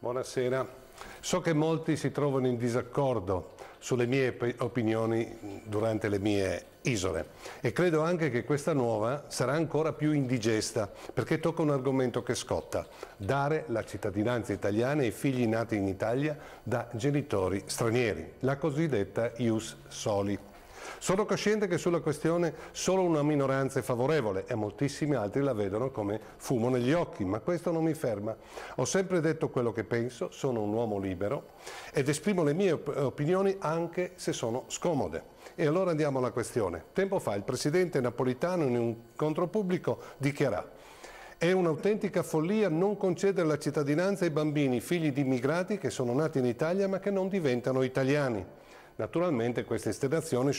buonasera. So che molti si trovano in disaccordo sulle mie opinioni durante le mie isole e credo anche che questa nuova sarà ancora più indigesta perché tocca un argomento che scotta: dare la cittadinanza italiana ai figli nati in Italia da genitori stranieri, la cosiddetta ius soli. Sono cosciente che sulla questione solo una minoranza è favorevole e moltissimi altri la vedono come fumo negli occhi, ma questo non mi ferma. Ho sempre detto quello che penso, sono un uomo libero ed esprimo le mie opinioni anche se sono scomode. E allora andiamo alla questione. Tempo fa il presidente Napolitano in un incontro pubblico dichiarò: è un'autentica follia non concedere la cittadinanza ai bambini figli di immigrati che sono nati in Italia ma che non diventano italiani. Naturalmente queste esternazioni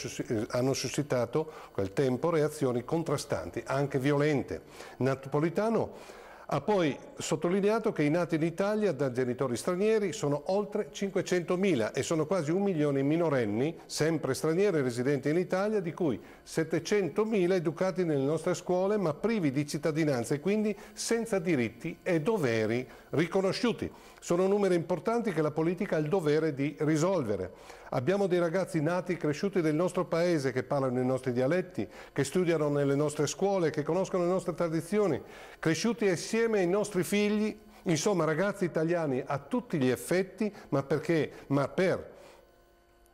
hanno suscitato a quel tempo reazioni contrastanti, anche violente. Napolitano ha poi sottolineato che i nati in Italia da genitori stranieri sono oltre 500.000 e sono quasi 1 milione i minorenni, sempre stranieri residenti in Italia, di cui 700.000 educati nelle nostre scuole ma privi di cittadinanza e quindi senza diritti e doveri riconosciuti. Sono numeri importanti che la politica ha il dovere di risolvere. Abbiamo dei ragazzi nati e cresciuti nel nostro paese che parlano i nostri dialetti, che studiano nelle nostre scuole, che conoscono le nostre tradizioni, cresciuti assieme ai nostri figli, insomma ragazzi italiani a tutti gli effetti, ma per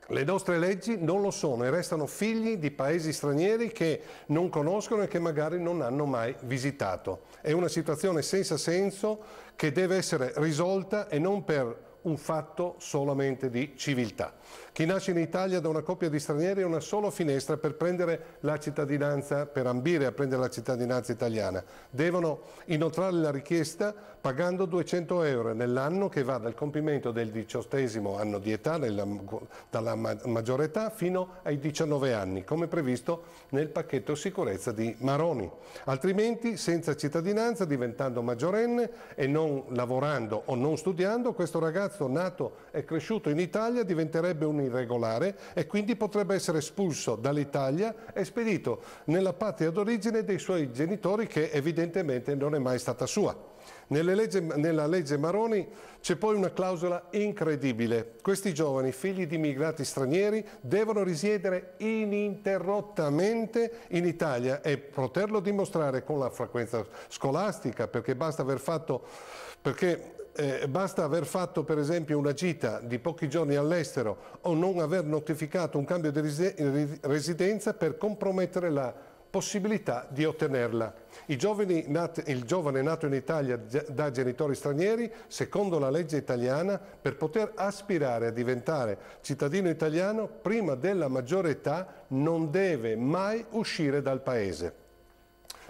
le nostre leggi non lo sono e restano figli di paesi stranieri che non conoscono e che magari non hanno mai visitato. È una situazione senza senso che deve essere risolta e non per un fatto solamente di civiltà. Chi nasce in Italia da una coppia di stranieri ha una sola finestra per prendere la cittadinanza, per ambire a prendere la cittadinanza italiana. Devono inoltrare la richiesta pagando 200 euro nell'anno che va dal compimento del 18° anno di età, dalla maggiore età, fino ai 19 anni, come previsto nel pacchetto sicurezza di Maroni. Altrimenti, senza cittadinanza, diventando maggiorenne e non lavorando o non studiando, questo ragazzo nato e cresciuto in Italia diventerebbe un irregolare e quindi potrebbe essere espulso dall'Italia e spedito nella patria d'origine dei suoi genitori, che evidentemente non è mai stata sua. Nella legge Maroni c'è poi una clausola incredibile: questi giovani figli di immigrati stranieri devono risiedere ininterrottamente in Italia e poterlo dimostrare con la frequenza scolastica, perché basta aver fatto per esempio una gita di pochi giorni all'estero o non aver notificato un cambio di residenza per compromettere la possibilità di ottenerla. Il giovane nato in Italia da genitori stranieri, secondo la legge italiana, per poter aspirare a diventare cittadino italiano prima della maggiore età non deve mai uscire dal paese.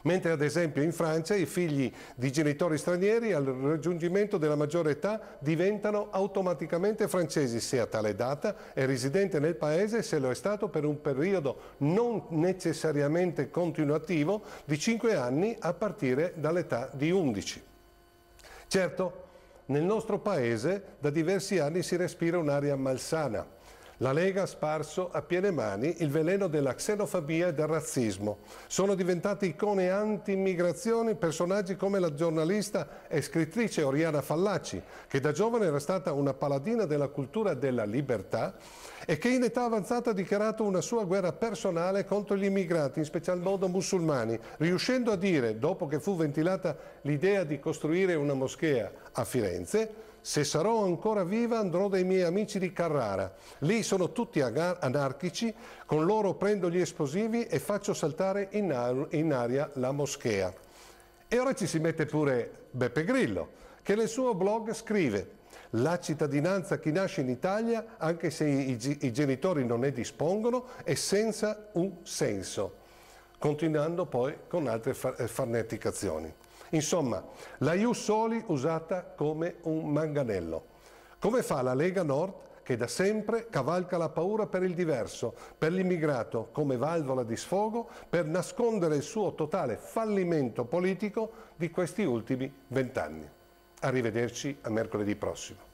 Mentre ad esempio in Francia i figli di genitori stranieri al raggiungimento della maggiore età diventano automaticamente francesi se a tale data è residente nel paese e se lo è stato per un periodo non necessariamente continuativo di 5 anni a partire dall'età di 11. Certo, nel nostro paese da diversi anni si respira un'aria malsana. La Lega ha sparso a piene mani il veleno della xenofobia e del razzismo. Sono diventate icone anti-immigrazione personaggi come la giornalista e scrittrice Oriana Fallaci, che da giovane era stata una paladina della cultura della libertà e che in età avanzata ha dichiarato una sua guerra personale contro gli immigrati, in special modo musulmani, riuscendo a dire, dopo che fu ventilata l'idea di costruire una moschea a Firenze: se sarò ancora viva andrò dai miei amici di Carrara. Lì sono tutti anarchici, con loro prendo gli esplosivi e faccio saltare in aria la moschea. E ora ci si mette pure Beppe Grillo, che nel suo blog scrive: la cittadinanza a chi nasce in Italia, anche se i genitori non ne dispongono, è senza un senso. Continuando poi con altre farneticazioni. Insomma, la ius soli usata come un manganello. Come fa la Lega Nord, che da sempre cavalca la paura per il diverso, per l'immigrato, come valvola di sfogo per nascondere il suo totale fallimento politico di questi ultimi 20 anni. Arrivederci a mercoledì prossimo.